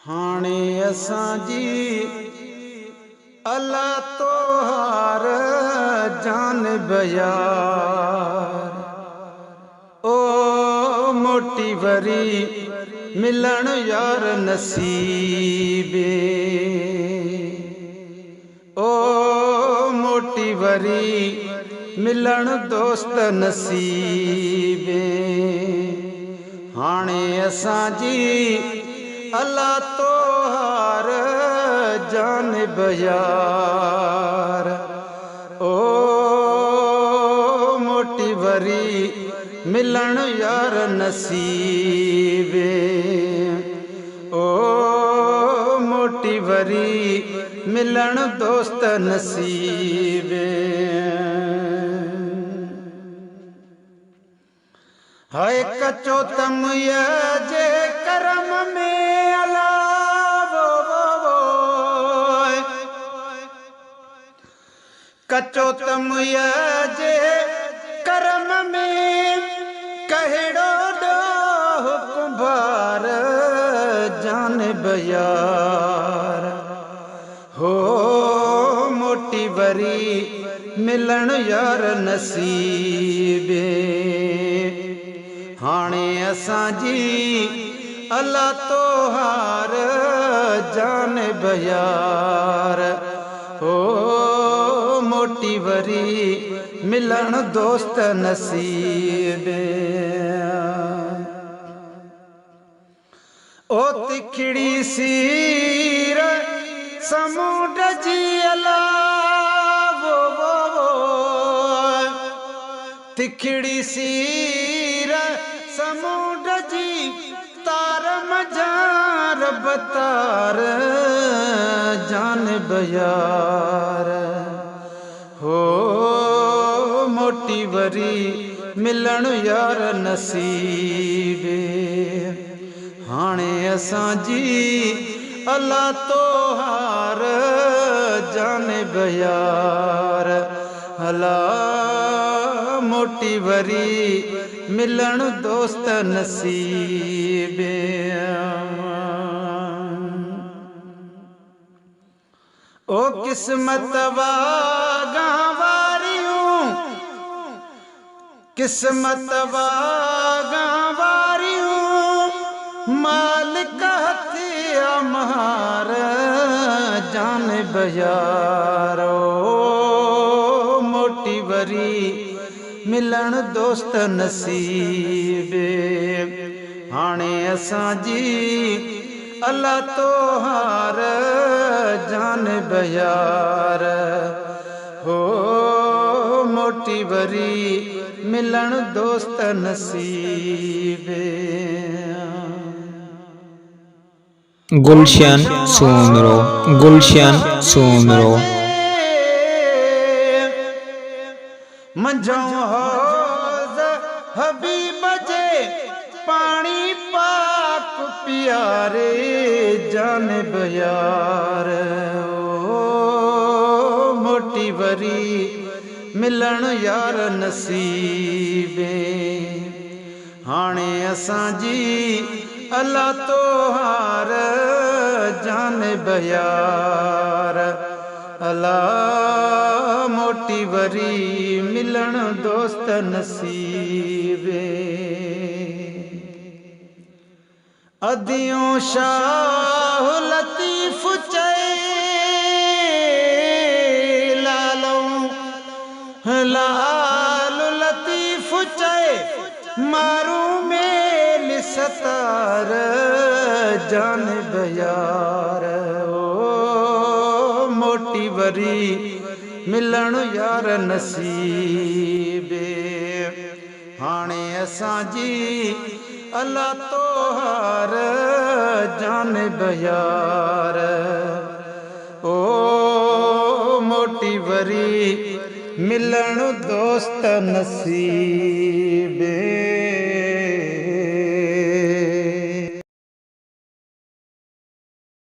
हाणे असांजी अल्लाह तोहार जानिब यार। ओ मोटी वरी मिलन यार नसीबे। ओ मोटी वरी मिलन दोस्त नसीबे। हाणे असांजी अल्लाह तोहार जानिब यार। ओ मोटी वरी मिलन यार नसीबे। ओ मोटी वरी मिलन दोस्त नसीबे। हाय कचो तम जे करम में अला कचो तम जे करम में कहिड़ो ॾोह कुंभार जानिब यार। हो मोटी वरी मिलन यार नसीबे। हाणे असांजी अल्लाह तोहार जानिब यार। हो मोटी वरी मिलन दोस्त नसीबे। ओ तिखड़ी सीर समुंड जी अला तिखड़ी सीर समुंड जी तार मजार बतार जानिब यार। हो मोटी वरी मिलन यार नसीबे। हाणे असांजी अल्लाह तोहार जानिब यार। अला मोटी वरी मिलन दोस्त नसीबे। ओ किस्मत वागा वारियूं किस्मत वागा वारियूं मालिक हथिया महार जानिब यार। ओ मोटी वरी मिलन दोस्त नसीबे। हाणे असांजी अल्लाह तोहार जानिब यार। हो मोटी वरी मिलन दोस्त नसीबे। गुलशन सोमरो गुलशन सोमरो मंझों हौज़ हबीब जे पानी पाक प्यारे जानिब यार। ओ मोटी वरी मिलन यार नसीबे। हाणे असांजी अल्लाह तोहार जानिब यार। अला मोटी वरी मिलन दोस्त नसीबे। अदियों शाह लतीफ चए लाल लतीफ चए मारू मेल सतार जानिब यार। ओ मोटी वरी मिलन यार नसीबे। हाणे असांजी अल्लाह तोहार जानिब यार। ओ मोटी वरी मिलन दोस्त नसीबे।